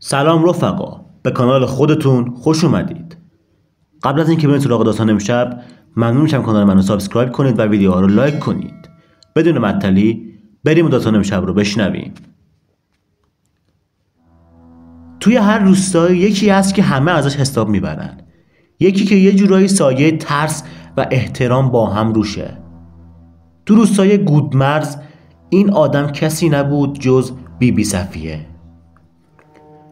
سلام رفقا، به کانال خودتون خوش اومدید. قبل از اینکه بریم سراغ داستان امشب، ممنون میشم کانال منو سابسکرایب کنید و ویدیوها رو لایک کنید. بدون معطلی بریم داستان امشب رو بشنویم. توی هر روستایی یکی هست که همه ازش حساب میبرن، یکی که یه جورایی سایه ترس و احترام با هم روشه. تو روستای گودمرز این آدم کسی نبود جز بیبی صفیه،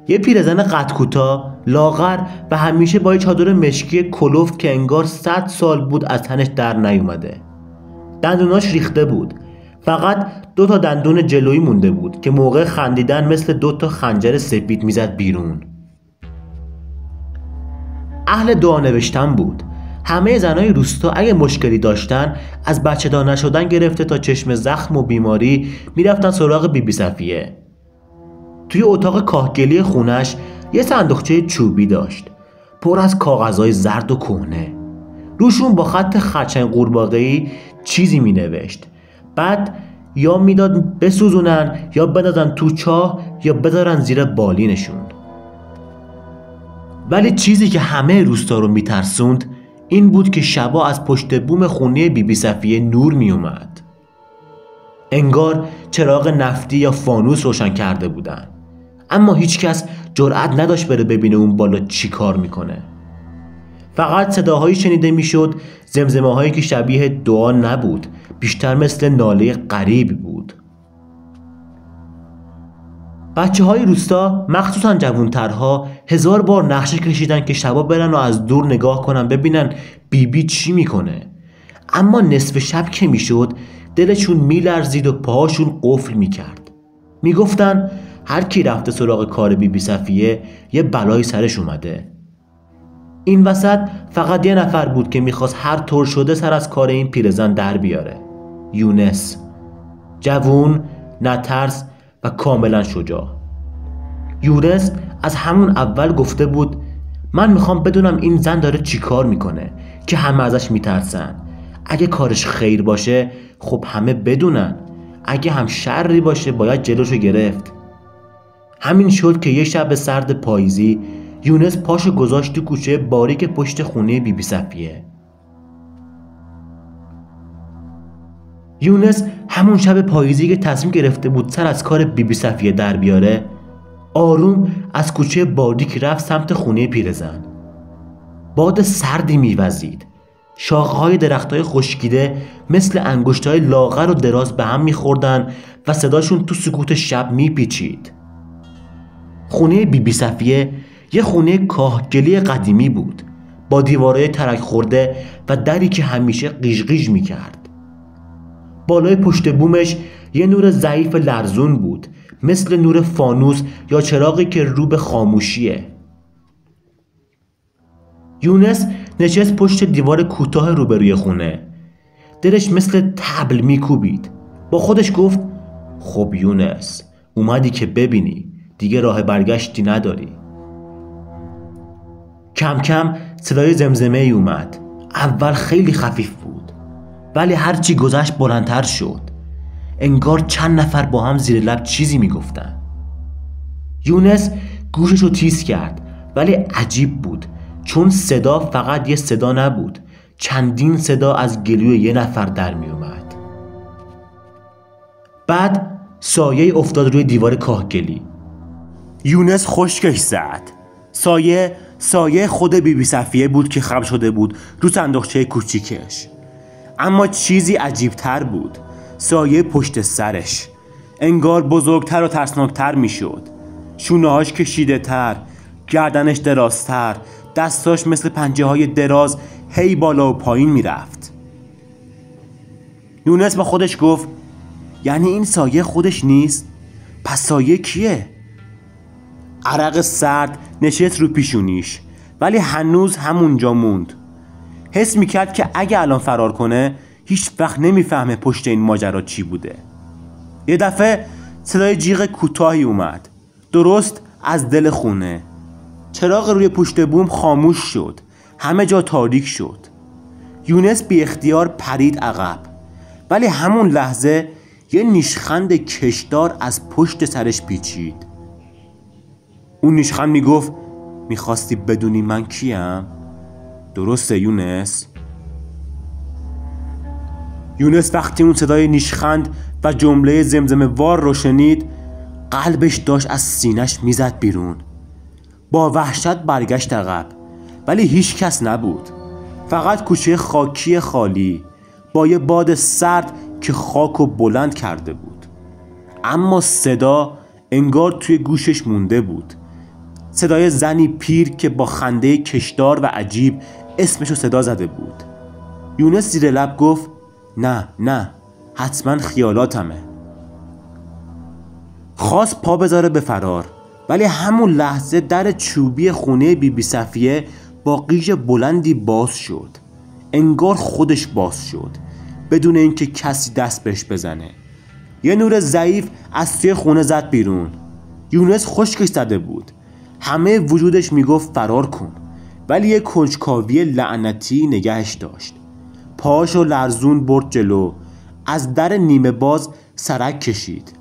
یه پیرزن قد کوتاه، لاغر و همیشه با یه چادر مشکی کلفت که انگار 100 سال بود از تنش در نیومده. دندوناش ریخته بود، فقط 2 تا دندون جلویی مونده بود که موقع خندیدن مثل 2 تا خنجر سفید میزد بیرون. اهل دعا نوشتن بود. همه زنای روستا اگه مشکلی داشتن، از بچه دار نشدن گرفته تا چشم زخم و بیماری، میرفتن سراغ بیبی صفیه. توی اتاق کاهگلی خونش یه صندوقچه چوبی داشت، پر از کاغذهای زرد و کهنه. روشون با خط خرچنگ قورباغه‌ای چیزی می نوشت. بعد یا میداد بسوزونن یا بندازن تو چاه یا بذارن زیر بالینشون. ولی چیزی که همه روستا رو میترسوند این بود که شبا از پشت بوم خونه بیبی صفیه نور می اومد. انگار چراغ نفتی یا فانوس روشن کرده بودن، اما هیچ کس جرأت نداشت بره ببینه اون بالا چی کار میکنه. فقط صداهایی شنیده میشد، زمزمه هایی که شبیه دعا نبود، بیشتر مثل ناله غریب بود. بچه های روستا، مخصوصا جوانترها، 1000 بار نقشه کشیدن که شبا برن و از دور نگاه کنن ببینن بیبی چی میکنه. اما نصف شب که میشد دلشون میلرزید و پاهاشون قفل میکرد. میگفتن هر کی رفته سراغ کار بیبی صفیه یه بلایی سرش اومده. این وسط فقط یه نفر بود که میخواست هر طور شده سر از کار این پیرزن در بیاره. یونس، جوون، نترس و کاملا شجاع. یونس از همون اول گفته بود من میخوام بدونم این زن داره چی کار میکنه که همه ازش میترسن. اگه کارش خیر باشه خب همه بدونن، اگه هم شری باشه باید جلوشو گرفت. همین شد که یه شب سرد پاییزی یونس پاشو گذاشت تو کوچه باریک پشت خونه بیبی صفیه. یونس همون شب پاییزی که تصمیم گرفته بود سر از کار بیبی صفیه در بیاره، آروم از کوچه باریک رفت سمت خونه پیرزن. باد سردی میوزید، شاخه‌های درخت‌های خشکیده مثل انگشت‌های لاغر و دراز به هم می‌خوردن و صداشون تو سکوت شب میپیچید. خونه بیبی صفیه یه خونه کاهگلی قدیمی بود، با دیوارهای ترک خورده و دری که همیشه قیش قیش میکرد. بالای پشت بومش یه نور ضعیف لرزون بود، مثل نور فانوس یا چراغی که رو به خاموشیه. یونس نشست پشت دیوار کوتاه روبروی خونه. دلش مثل طبل میکوبید. با خودش گفت خب یونس، اومدی که ببینی، دیگه راه برگشتی نداری. کم کم صدای زمزمه ای اومد. اول خیلی خفیف بود، ولی هرچی گذشت بلندتر شد. انگار چند نفر با هم زیر لب چیزی میگفتن. یونس گوششو تیز کرد، ولی عجیب بود، چون صدا فقط یه صدا نبود، چندین صدا از گلوی یه نفر در می اومد. بعد سایه افتاد روی دیوار کاهگلی. یونس خشکش زد. سایه خود بیبی صفیه بود که خم شده بود رو صندوقچه کوچیکش. اما چیزی عجیبتر بود، سایه پشت سرش. انگار بزرگتر و ترسناکتر می شد. شونه‌هاش کشیده تر، گردنش درازتر، دستاش مثل پنجه های دراز هی بالا و پایین می رفت. یونس با خودش گفت یعنی این سایه خودش نیست؟ پس سایه کیه؟ عرق سرد نشست رو پیشونیش، ولی هنوز همونجا موند. حس میکرد که اگه الان فرار کنه هیچ وقت نمیفهمه پشت این ماجرا چی بوده. یه دفعه صدای جیغ کوتاهی اومد، درست از دل خونه. چراغ روی پشت بوم خاموش شد، همه جا تاریک شد. یونس بی اختیار پرید عقب، ولی همون لحظه یه نیشخند کشدار از پشت سرش پیچید. اون نیشخند میگفت میخواستی بدونی من کیم؟ درسته یونس؟ یونس وقتی اون صدای نیشخند و جمله زمزمه وار رو شنید، قلبش داشت از سینش میزد بیرون. با وحشت برگشت عقب، ولی هیچ کس نبود. فقط کوچه خاکی خالی با یه باد سرد که خاک و بلند کرده بود. اما صدا انگار توی گوشش مونده بود. صدای زنی پیر که با خنده کشدار و عجیب اسمشو صدا زده بود. یونس زیر لب گفت نه حتما خیالاتمه. خواست پا بذاره به فرار، ولی همون لحظه در چوبی خونه بی صفیه با قیژ بلندی باز شد. انگار خودش باز شد بدون اینکه کسی دست بهش بزنه. یه نور ضعیف از توی خونه زد بیرون. یونس خشکش زده بود. همه وجودش میگفت فرار کن، ولی یه کنجکاوی لعنتی نگهش داشت. پاشو لرزون برد جلو. از در نیمه باز سرک کشید.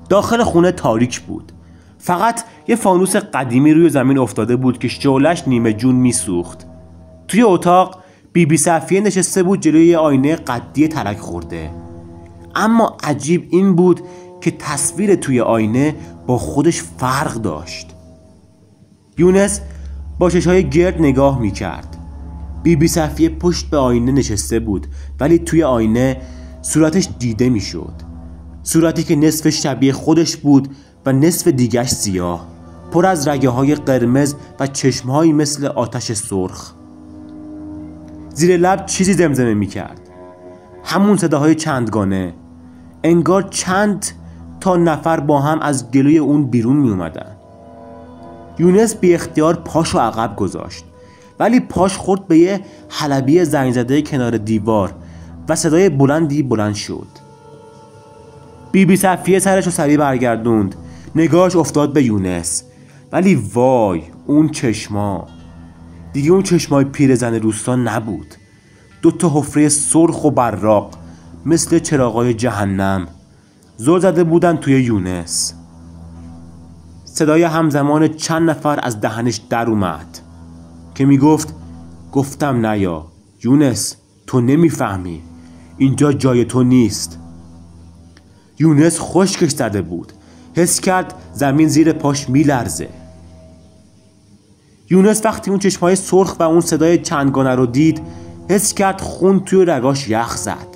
داخل خونه تاریک بود. فقط یه فانوس قدیمی روی زمین افتاده بود که شعله‌اش نیمه جون میسوخت. توی اتاق بی صفیه نشسته بود جلوی یه آینه قدی ترک خورده. اما عجیب این بود که تصویر توی آینه با خودش فرق داشت. یونس با چشای گرد نگاه میکرد. بی صفیه پشت به آینه نشسته بود، ولی توی آینه صورتش دیده میشد. صورتی که نصف شبیه خودش بود و نصف دیگش سیاه، پر از رگه های قرمز و چشمهایی مثل آتش سرخ. زیر لب چیزی زمزمه میکرد. همون صداهای چندگانه. انگار چند تا نفر با هم از گلوی اون بیرون می اومدن. یونس بی اختیار پاشو عقب گذاشت، ولی پاش خورد به یه حلبی زنگ زده کنار دیوار و صدای بلندی بلند شد. بی صفیه سرشو سریع برگردوند. نگاهش افتاد به یونس، ولی وای اون چشما. دیگه اون چشمای پیرزن روستا نبود. 2 حفره سرخ و براق مثل چراغای جهنم زل زده بودن توی یونس. صدای همزمان چند نفر از دهنش در اومد که میگفت گفتم نیا یونس، تو نمیفهمی، اینجا جای تو نیست. یونس خشکش زده بود. حس کرد زمین زیر پاش میلرزه. یونس وقتی اون چشمای سرخ و اون صدای چندگانه رو دید، حس کرد خون توی رگاش یخ زد.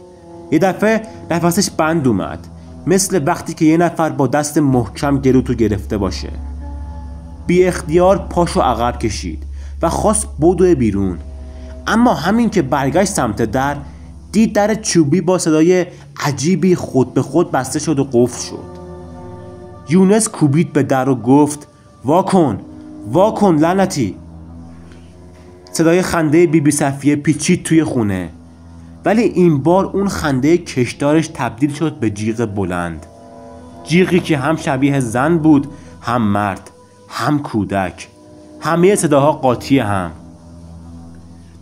یه دفعه نفسش بند اومد، مثل وقتی که یه نفر با دست محکم گلوتو گرفته باشه. بی اختیار پاشو عقب کشید و خواست بدوه بیرون. اما همین که برگشت سمت در، دید در چوبی با صدای عجیبی خود به خود بسته شد و قفل شد. یونس کوبید به در و گفت واکن لعنتی. صدای خنده بی صفیه پیچید توی خونه، ولی این بار اون خنده کشدارش تبدیل شد به جیغ بلند. جیغی که هم شبیه زن بود، هم مرد، هم کودک. همه صداها قاطی هم.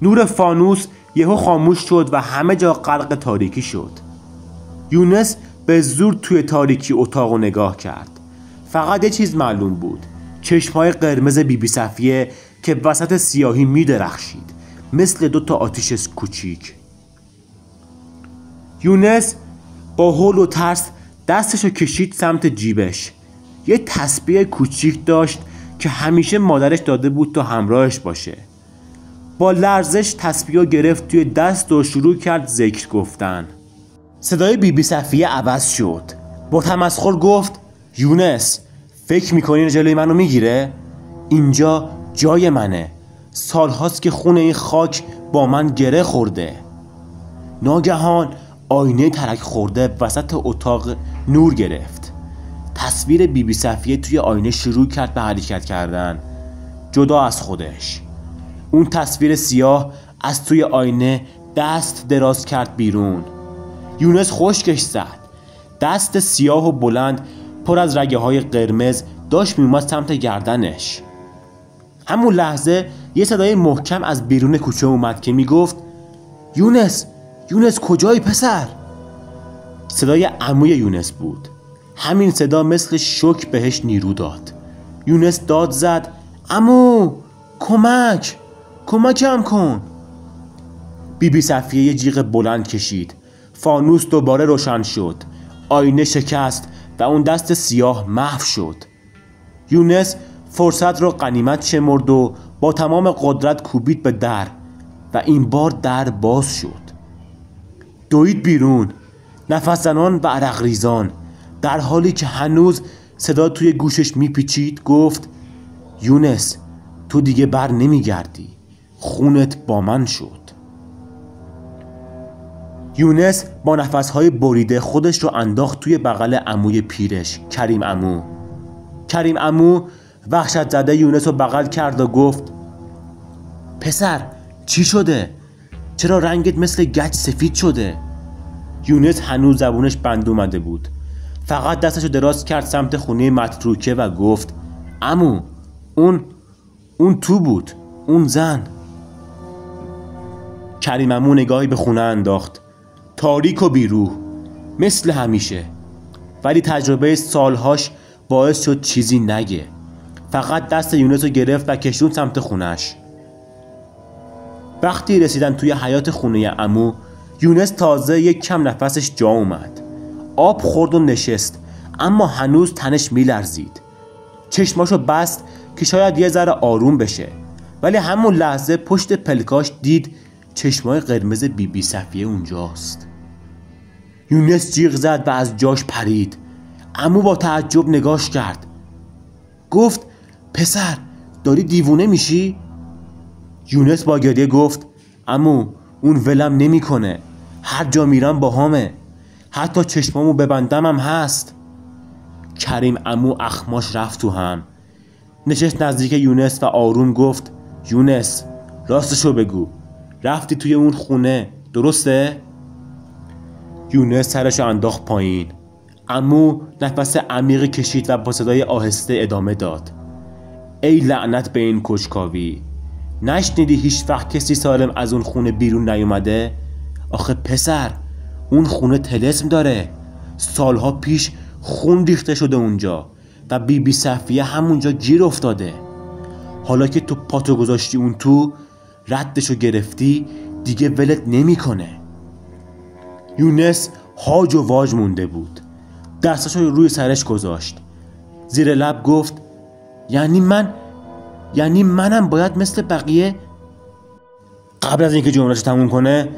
نور فانوس یهو خاموش شد و همه جا غرق تاریکی شد. یونس به زور توی تاریکی اتاقو نگاه کرد. فقط یه چیز معلوم بود: چشمای قرمز بی صفیه که وسط سیاهی می درخشید مثل 2 آتیش کوچیک. یونس با هول و ترس دستشو کشید سمت جیبش. یه تسبیح کوچیک داشت که همیشه مادرش داده بود تا همراهش باشه. با لرزش تسبیحو گرفت توی دست و شروع کرد ذکر گفتن. صدای بی صفیه عوض شد. با تمسخر گفت یونس، فکر میکنی جلوی منو میگیره؟ اینجا جای منه. سالهاست که خون این خاک با من گره خورده. ناگهان آینه ترک خورده وسط اتاق نور گرفت. تصویر بی صفیه توی آینه شروع کرد به حرکت کردن جدا از خودش. اون تصویر سیاه از توی آینه دست دراز کرد بیرون. یونس خشکش زد. دست سیاه و بلند پر از رگه های قرمز داشت میومد سمت گردنش. همون لحظه یه صدای محکم از بیرون کوچه اومد که میگفت یونس کجایی پسر؟ صدای عموی یونس بود. همین صدا مثل شوک بهش نیرو داد. یونس داد زد عمو کمکم کن. بیبی صفیه یه جیغ بلند کشید. فانوس دوباره روشن شد. آینه شکست و اون دست سیاه محو شد. یونس فرصت رو غنیمت شمرد و با تمام قدرت کوبید به در و این بار در باز شد. دوید بیرون، نفس زنان و عرق ریزان. در حالی که هنوز صدا توی گوشش میپیچید گفت یونس تو دیگه بر نمیگردی، خونت با من شد. یونس با نفسهای بریده خودش رو انداخت توی بغل عموی پیرش کریم عمو. کریم عمو وحشت زده یونس رو بغل کرد و گفت پسر چی شده؟ چرا رنگت مثل گچ سفید شده؟ یونس هنوز زبونش بند اومده بود. فقط دستشو دراز کرد سمت خونه متروکه و گفت عمو اون تو بود، اون زن. کریم عمو نگاهی به خونه انداخت. تاریک و بیروح مثل همیشه، ولی تجربه سالهاش باعث شد چیزی نگه. فقط دست یونس رو گرفت و کشون سمت خونش. وقتی رسیدن توی حیاط خونه عمو، یونس تازه یک کم نفسش جا اومد. آب خورد و نشست، اما هنوز تنش میلرزید. چشماشو بست که شاید یه ذره آروم بشه، ولی همون لحظه پشت پلکاش دید چشمای قرمز بیبی صفیه اونجاست. یونس جیغ زد و از جاش پرید. عمو با تعجب نگاش کرد. گفت پسر داری دیوونه میشی؟ یونس با گریه گفت عمو اون ولم نمیکنه، هر جا میرم باهامه، حتی چشمامو ببندم هم هست. کریم عمو اخماش رفت تو هم. نشست نزدیک یونس و آروم گفت یونس راستشو بگو، رفتی توی اون خونه درسته؟ یونس سرشو انداخت پایین. عمو نفس عمیقی کشید و با صدای آهسته ادامه داد ای لعنت به این کشکاوی، نشنیدی هیچ وقت کسی سالم از اون خونه بیرون نیومده؟ آخه پسر اون خونه طلسم داره، سالها پیش خون ریخته شده اونجا و بیبی صفیه همونجا گیر افتاده. حالا که تو پاتو گذاشتی اون تو، ردشو گرفتی، دیگه ولت نمیکنه. یونس هاج و واج مونده بود. دستاشو روی سرش گذاشت. زیر لب گفت یعنی منم باید مثل بقیه؟ قبل از اینکه جمله‌شو تموم کنه،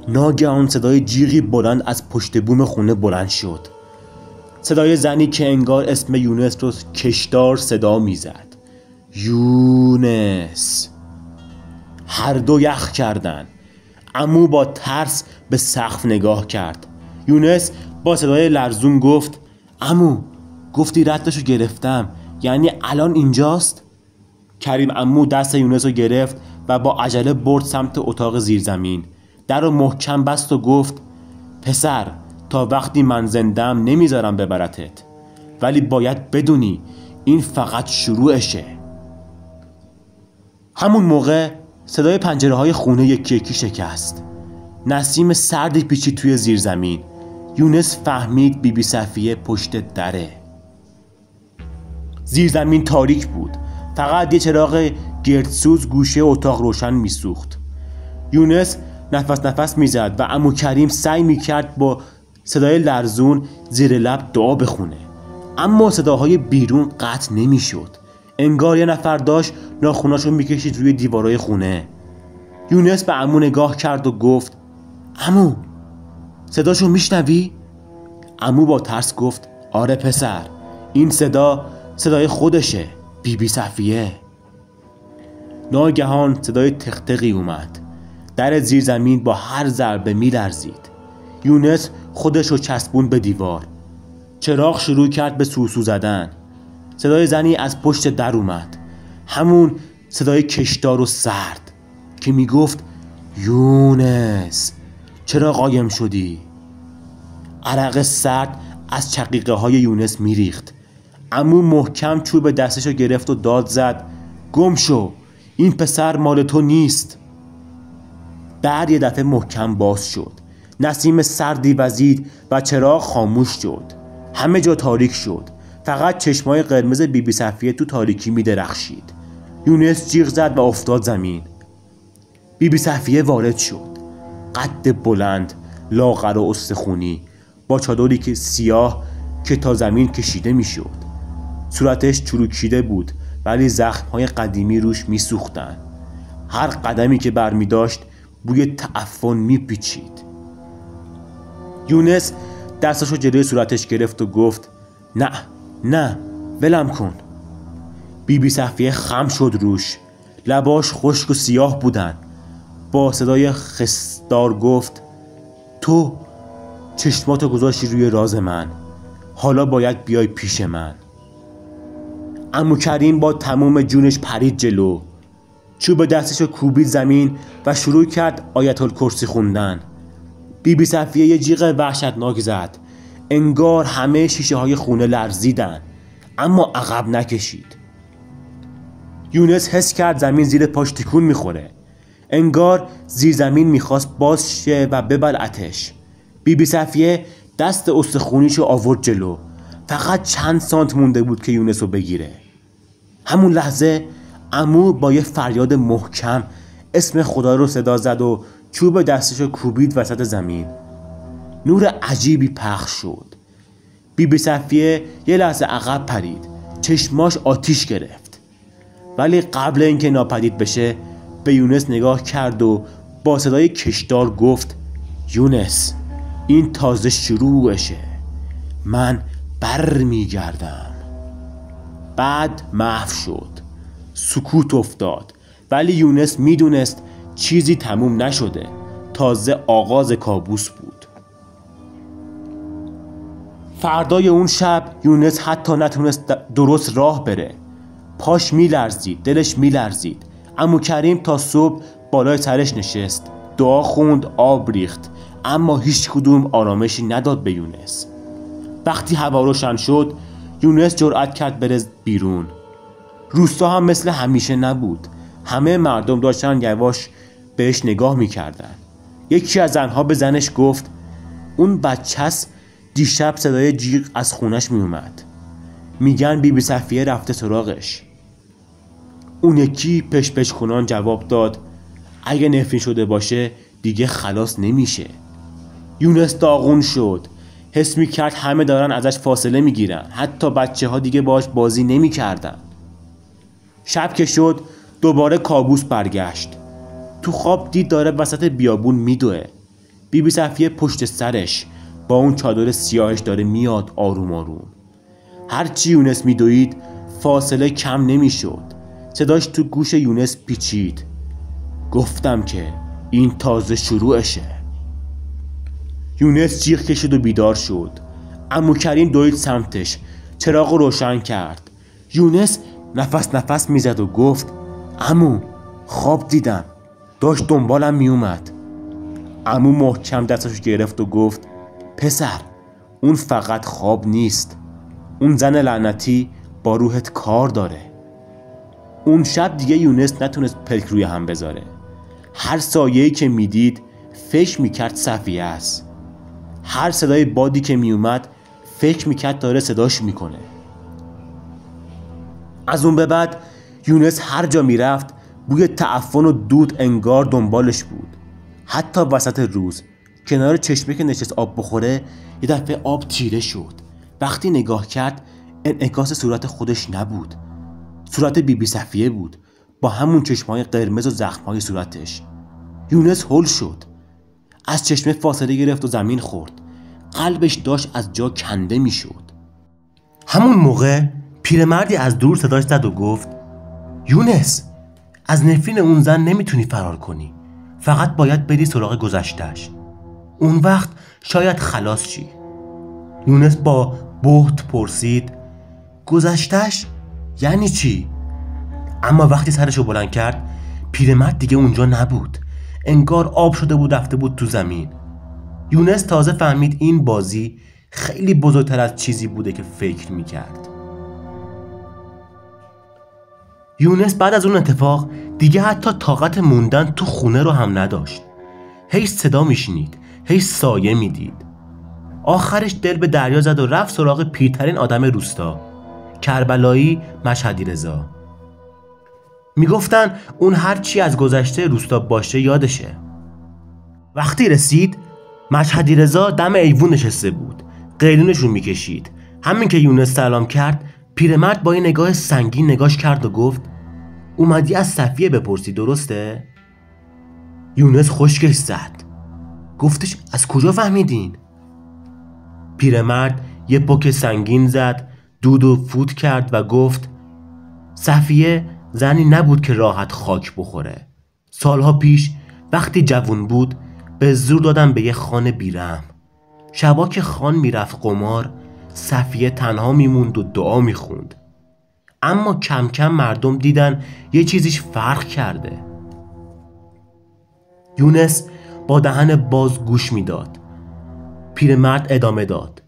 ناگهان صدای جیغی بلند از پشت بوم خونه بلند شد. صدای زنی که انگار اسم یونس رو کشدار صدا میزد. یونس. هر دو یخ کردن. عمو با ترس به سقف نگاه کرد. یونس با صدای لرزون گفت عمو گفتی ردشو گرفتم، یعنی الان اینجاست؟ کریم عمو دست یونس رو گرفت و با عجله برد سمت اتاق زیرزمین. در رو محکم بست و گفت پسر تا وقتی من زندم نمیذارم ببرتت، ولی باید بدونی این فقط شروعشه. همون موقع صدای پنجره های خونه یکی یکی شکست. نسیم سردی پیچید توی زیرزمین. یونس فهمید بیبی صفیه پشت دره. زیرزمین تاریک بود. فقط یه چراغ گردسوز گوشه اتاق روشن میسوخت. یونس نفس میزد و عمو کریم سعی میکرد با صدای لرزون زیر لب دعا بخونه، اما صداهای بیرون قطع نمیشد. انگار یه نفر داشت ناخوناشو میکشید روی دیوارای خونه. یونس به عمو نگاه کرد و گفت عمو صداشو میشنوی؟ عمو با ترس گفت آره پسر، این صدای خودشه، بیبی صفیه. ناگهان صدای تقتقی اومد. در زیر زمین با هر ضربه میلرزید. یونس خودشو چسبون به دیوار. چراغ شروع کرد به سوسو زدن. صدای زنی از پشت در اومد، همون صدای کشدار و سرد که میگفت یونس چرا قایم شدی؟ عرق سرد از چقیقه های یونس میریخت. عمو محکم چوب دستشو گرفت و داد زد گم شو، این پسر مال تو نیست. در یه دفعه محکم باز شد. نسیم سردی وزید و چراغ خاموش شد. همه جا تاریک شد. فقط چشمای قرمز بیبی صفیه تو تاریکی می‌درخشید. یونس جیغ زد و افتاد زمین. بیبی صفیه وارد شد. قد بلند، لاغر و استخونی، با چادری که سیاه که تا زمین کشیده میشد. صورتش چروکیده بود ولی زخم‌های قدیمی روش میسوختن. هر قدمی که برمی داشت بوی تعفن میپیچید. یونس دستاشو جلوی صورتش گرفت و گفت نه ولم کن. بیبی صفیه خم شد روش. لباش خشک و سیاه بودن. با صدای خسدار گفت تو چشماتو گذاشتی روی راز من، حالا باید بیای پیش من. عمو کریم با تمام جونش پرید جلو. چوب دستشو کوبید زمین و شروع کرد آیت الکرسی خوندن. بیبی صفیه یه جیغ وحشتناک زد. انگار همه شیشه های خونه لرزیدن، اما عقب نکشید. یونس حس کرد زمین زیر پاش تکون میخوره. انگار زیر زمین میخواست باز شه و ببلعتش. بیبی صفیه دست استخونیشو آورد جلو. فقط چند سانت مونده بود که یونس رو بگیره. همون لحظه عمو با یه فریاد محکم اسم خدا رو صدا زد و چوب دستشو کوبید وسط زمین. نور عجیبی پخش شد. بیبی صفیه یه لحظه عقب پرید. چشماش آتیش گرفت. ولی قبل اینکه ناپدید بشه به یونس نگاه کرد و با صدای کشدار گفت یونس، این تازه شروعشه. من برمیگردم. بعد محو شد. سکوت افتاد. ولی یونس میدونست چیزی تموم نشده. تازه آغاز کابوس بود. فردای اون شب یونس حتی نتونست درست راه بره. پاش میلرزید، دلش میلرزید. عمو کریم تا صبح بالای سرش نشست، دعا خوند، آب ریخت، اما هیچ کدوم آرامشی نداد به یونس. وقتی هوا روشن شد یونس جرأت کرد بره بیرون. روستا هم مثل همیشه نبود. همه مردم داشتن یواش بهش نگاه میکردن. یکی از زنها به زنش گفت اون بچه‌س دیشب صدای جیغ از خونش میومد. میگن بیبی صفیه رفته سراغش. اون یکی پش کنان جواب داد اگه نفرین شده باشه دیگه خلاص نمیشه. یونس داغون شد. حس میکرد همه دارن ازش فاصله میگیرن. حتی بچه ها دیگه باش بازی نمیکردن. شب که شد دوباره کابوس برگشت. تو خواب دید داره وسط بیابون میدوه. بیبی صفیه پشت سرش با اون چادر سیاهش داره میاد آروم آروم. هرچی یونس میدوید فاصله کم نمیشد. صداش تو گوش یونس پیچید. گفتم که این تازه شروعشه. یونس جیغ کشید و بیدار شد. عمو کریم دوید سمتش. چراغ روشن کرد. یونس نفس میزد و گفت عمو خواب دیدم، داشت دنبالم میومد. عمو محکم دستش گرفت و گفت پسر، اون فقط خواب نیست. اون زن لعنتی با روحت کار داره. اون شب دیگه یونس نتونست پلک روی هم بذاره. هر سایه‌ای که میدید فکر میکرد صفیه است. هر صدای بادی که میومد فکر میکرد داره صداش میکنه. از اون به بعد یونس هر جا میرفت بوی تعفن و دود انگار دنبالش بود. حتی وسط روز کنار چشمه که نشست آب بخوره یه دفعه آب تیره شد. وقتی نگاه کرد انعکاس صورت خودش نبود. صورت بیبی صفیه بود با همون چشمای قرمز و زخمای صورتش. یونس هول شد. از چشمه فاصله گرفت و زمین خورد. قلبش داشت از جا کنده میشد. همون موقع پیرمردی از دور صداش زد و گفت یونس، از نفرین اون زن نمیتونی فرار کنی. فقط باید بری سراغ گذشتش. اون وقت شاید خلاص شی. یونس با بهت پرسید گذشتش یعنی چی؟ اما وقتی سرشو بلند کرد پیرمرد دیگه اونجا نبود. انگار آب شده بود رفته بود تو زمین. یونس تازه فهمید این بازی خیلی بزرگتر از چیزی بوده که فکر میکرد. یونس بعد از اون اتفاق دیگه حتی طاقت موندن تو خونه رو هم نداشت. هی صدا میشنید، هی سایه میدید. آخرش دل به دریا زد و رفت سراغ پیرترین آدم روستا. کربلایی مشهدی رضا. میگفتن اون هرچی از گذشته روستا باشه یادشه. وقتی رسید مشهدی رضا دم ایوون نشسته بود، قیلونشون میکشید. همین که یونس سلام کرد، پیرمرد با یه نگاه سنگین نگاش کرد و گفت اومدی از صفیه بپرسی درسته؟ یونس خشکش زد. گفتش از کجا فهمیدین؟ پیرمرد یه پک سنگین زد، دود و فوت کرد و گفت صفیه زنی نبود که راحت خاک بخوره. سالها پیش وقتی جوون بود به زور دادن به یه خان بیرحم. شبا که خان میرفت قمار، صفیه تنها میموند و دعا میخوند. اما کم کم مردم دیدن یه چیزیش فرق کرده. یونس با دهن باز گوش میداد. پیرمرد ادامه داد.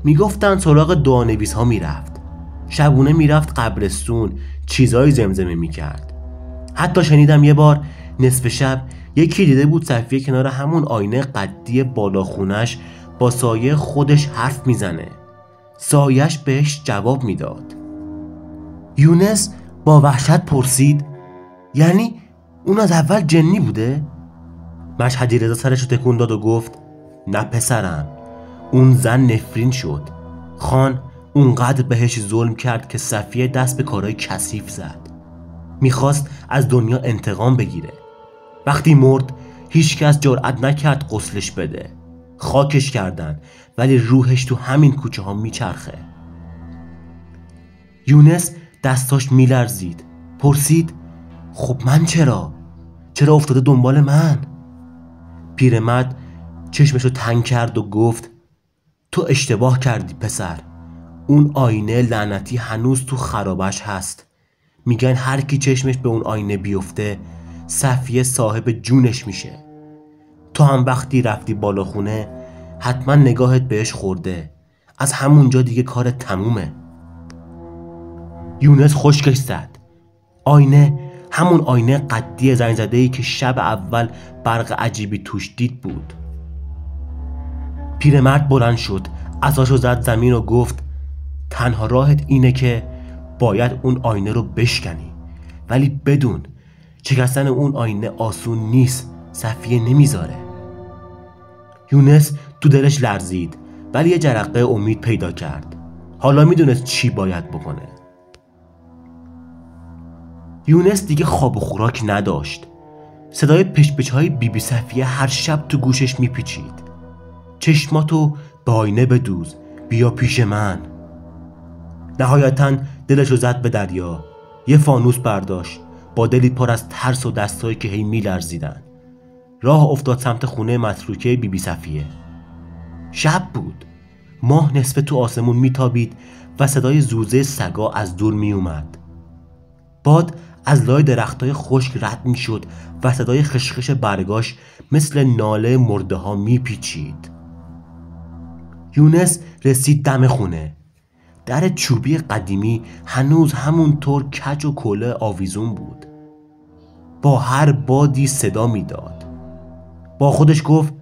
میگفتن سراغ دعانویس ها میرفت. شبونه میرفت قبرستون، چیزایی زمزمه میکرد. حتی شنیدم یه بار نصف شب یکی دیده بود صفیه کنار همون آینه قدی بالا خونش با سایه خودش حرف میزنه. سایش بهش جواب میداد. یونس با وحشت پرسید یعنی اون از اول جنی بوده؟ مشهدی رضا سرشو تکون داد و گفت نه پسرم، اون زن نفرین شد. خان اونقدر بهش ظلم کرد که صفیه دست به کارهای کثیف زد. میخواست از دنیا انتقام بگیره. وقتی مرد هیچ کس جرأت نکرد غسلش بده. خاکش کردن، ولی روحش تو همین کوچه ها میچرخه. یونس دستاش میلرزید. پرسید خب من چرا افتاده دنبال من؟ پیرمرد چشمشو تنگ کرد و گفت تو اشتباه کردی پسر. اون آینه لعنتی هنوز تو خرابش هست. میگن هر کی چشمش به اون آینه بیفته صفیه صاحب جونش میشه. تو هم وقتی رفتی بالا خونه حتما نگاهت بهش خورده. از همونجا دیگه کارت تمومه. یونس خشکش زد. آینه همون آینه قدی زنگ زده‌ای که شب اول برق عجیبی توش دید بود. پیرمرد بلند شد، عصاشو زد زمین و گفت تنها راهت اینه که باید اون آینه رو بشکنی، ولی بدون شکستن اون آینه آسون نیست. صفیه نمیذاره. یونس تو دلش لرزید، ولی یه جرقه امید پیدا کرد. حالا میدونست چی باید بکنه. یونس دیگه خواب و خوراک نداشت. صدای پشپچهای بیبی صفیه هر شب تو گوشش میپیچید. چشماتو به آینه بدوز، بیا پیش من. نهایتاً دلشو زد به دریا. یه فانوس برداشت با دلی پر از ترس و دستایی که هی میلرزیدن. راه افتاد سمت خونه متروکه بیبی صفیه. شب بود. ماه نصفه تو آسمون میتابید و صدای زوزه سگا از دور میومد. باد از لای درختای خشک رد میشد و صدای خشخش برگاش مثل ناله مرده ها میپیچید. یونس رسید دم خونه. در چوبی قدیمی هنوز همونطور کج و کوله آویزون بود. با هر بادی صدا میداد. با خودش گفت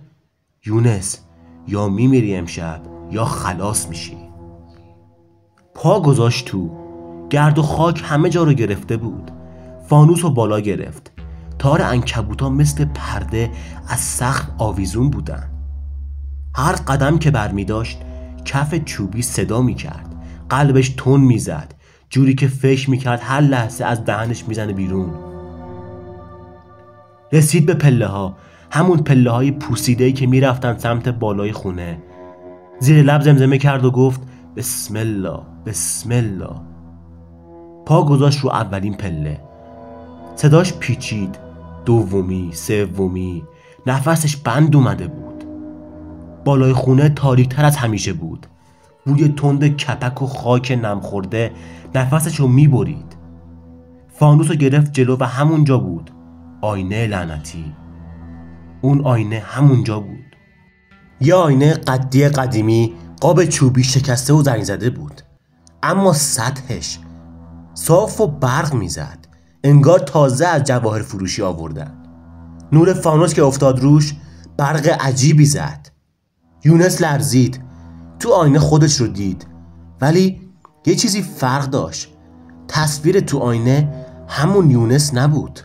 یونس یا میمیری امشب یا خلاص میشی. پا گذاشت تو. گرد و خاک همه جا رو گرفته بود. فانوس رو بالا گرفت. تار عنکبوتا مثل پرده از سقف آویزون بودن. هر قدم که برمی داشت کف چوبی صدا می کرد. قلبش تون می زد، جوری که فکر می کرد هر لحظه از دهنش می زنه بیرون. رسید به پله ها، همون پله های پوسیده‌ای که می رفتن سمت بالای خونه. زیر لب زمزمه کرد و گفت بسم الله بسم الله. پا گذاشت رو اولین پله. صداش پیچید. دومی، سومی. نفسش بند اومده بود. بالای خونه تاریک‌تر از همیشه بود. بوی تند کپک و خاک نم خورده نفسش رو میبرید. فانوس رو گرفت جلو و همونجا بود آینه لعنتی. اون آینه همونجا بود. یه آینه قدی قدیمی، قاب چوبی شکسته و زنگ زده بود، اما سطحش صاف و برق میزد. انگار تازه از جواهر فروشی آوردن. نور فانوس که افتاد روش برق عجیبی زد. یونس لرزید. تو آینه خودش رو دید، ولی یه چیزی فرق داشت. تصویر تو آینه همون یونس نبود.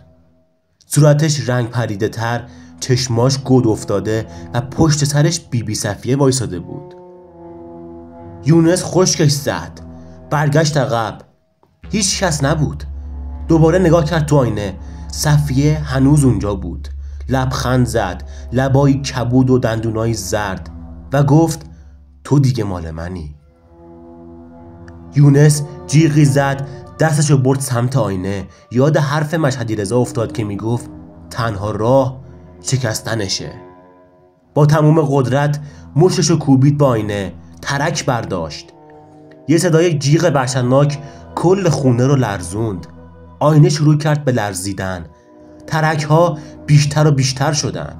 صورتش رنگ پریده تر، چشماش گود افتاده و پشت سرش بیبی صفیه وایساده بود. یونس خشکش زد، برگشت عقب. هیچ کس نبود. دوباره نگاه کرد تو آینه. صفیه هنوز اونجا بود. لبخند زد، لبایی کبود و دندونای زرد، و گفت تو دیگه مال منی. یونس جیغی زد، دستشو برد سمت آینه. یاد حرف مشهدی رضا افتاد که میگفت تنها راه شکستنشه. با تمام قدرت مشتشو کوبید با آینه. ترک برداشت. یه صدای جیغ وحشتناک کل خونه رو لرزوند. آینه شروع کرد به لرزیدن. ترک ها بیشتر و بیشتر شدن.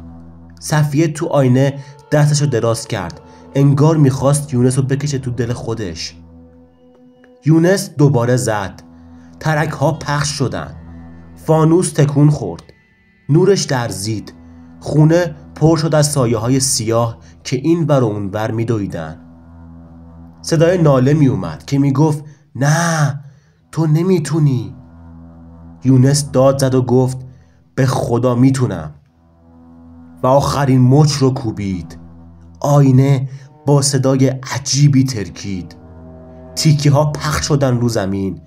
صفیه تو آینه دستشو دراز کرد، انگار میخواست یونس رو بکشه تو دل خودش. یونس دوباره زد. ترک ها پخش شدن. فانوس تکون خورد. نورش لرزید. خونه پر شد از سایه های سیاه که این ور و اون ور میدویدن. صدای ناله می اومد که میگفت نه، تو نمیتونی. یونس داد زد و گفت به خدا میتونم، و آخرین مچ رو کوبید. آینه با صدای عجیبی ترکید. تیکه ها پخش شدن رو زمین.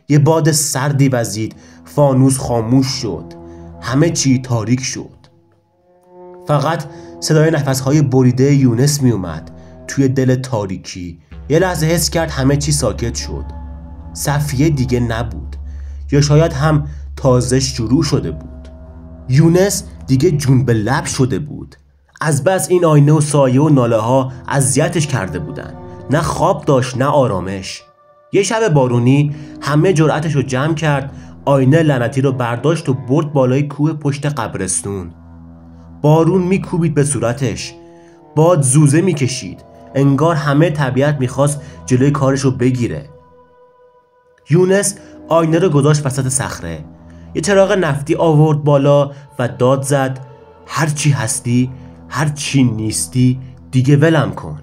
یه باد سردی وزید. فانوس خاموش شد. همه چی تاریک شد. فقط صدای نفسهای بریده یونس می اومد توی دل تاریکی. یه لحظه حس کرد همه چی ساکت شد. صفیه دیگه نبود، یا شاید هم تازه شروع شده بود. یونس دیگه جون به لب شده بود. از بس این آینه و سایه و ناله ها اذیتش کرده بودن. نه خواب داشت نه آرامش. یه شب بارونی همه جرأتش رو جمع کرد. آینه لعنتی رو برداشت و برد بالای کوه پشت قبرستون. بارون میکوبید به صورتش. باد زوزه میکشید. انگار همه طبیعت میخواست جلوی کارش رو بگیره. یونس آینه رو گذاشت وسط صخره. یه چراغ نفتی آورد بالا و داد زد هر چی هستی، هر چی نیستی، دیگه ولم کن.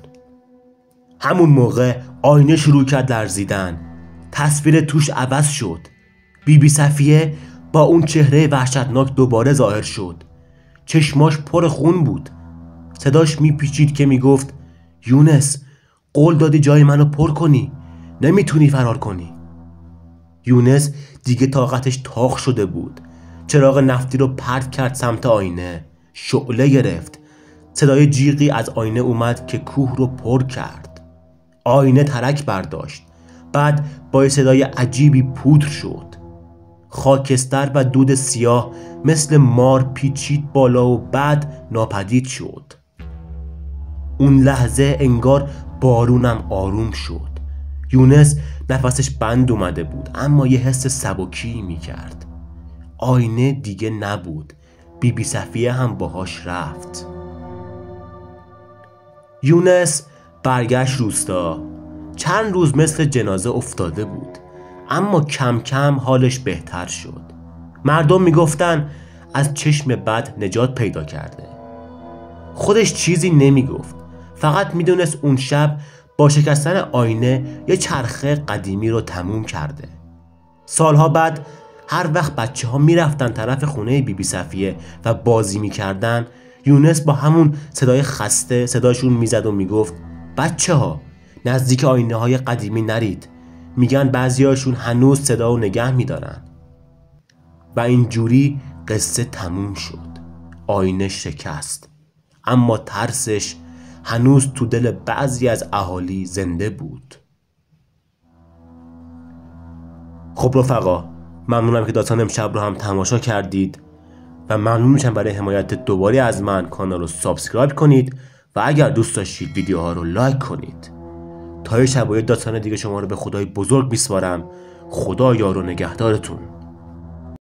همون موقع آینه شروع کرد لرزیدن. تصویر توش عوض شد. بیبی صفیه با اون چهره وحشتناک دوباره ظاهر شد. چشماش پر خون بود. صداش میپیچید که میگفت یونس، قول دادی جای منو پر کنی، نمیتونی فرار کنی. یونس دیگه طاقتش تاق شده بود. چراغ نفتی رو پرت کرد سمت آینه. شعله گرفت. صدای جیغی از آینه اومد که کوه رو پر کرد. آینه ترک برداشت. بعد با صدای عجیبی پودر شد. خاکستر و دود سیاه مثل مار پیچید بالا و بعد ناپدید شد. اون لحظه انگار بارونم آروم شد. یونس نفسش بند اومده بود، اما یه حس سبکی میکرد. آینه دیگه نبود. بیبی صفیه هم باهاش رفت. یونس برگشت روستا. چند روز مثل جنازه افتاده بود، اما کم کم حالش بهتر شد. مردم میگفتن از چشم بد نجات پیدا کرده. خودش چیزی نمیگفت، فقط میدونست اون شب با شکستن آینه یه چرخه قدیمی رو تموم کرده. سالها بعد هر وقت بچه ها میرفتن طرف خونه بیبی صفیه و بازی میکردن، یونس با همون صدای خسته صداشون میزد و میگفت بچه ها نزدیک آینه های قدیمی نرید، میگن بعضیاشون هنوز صدا و نگه میدارن. و اینجوری قصه تموم شد. آینه شکست، اما ترسش هنوز تو دل بعضی از اهالی زنده بود. خب رفقا، ممنونم که داستان امشب رو هم تماشا کردید و ممنون میشم برای حمایت دوباره از من کانال رو سابسکرایب کنید و اگر دوست داشتید ویدیوها رو لایک کنید. تا یه شب و یه داستان دیگه شما رو به خدای بزرگ میسپارم. خدا یار و نگهدارتون.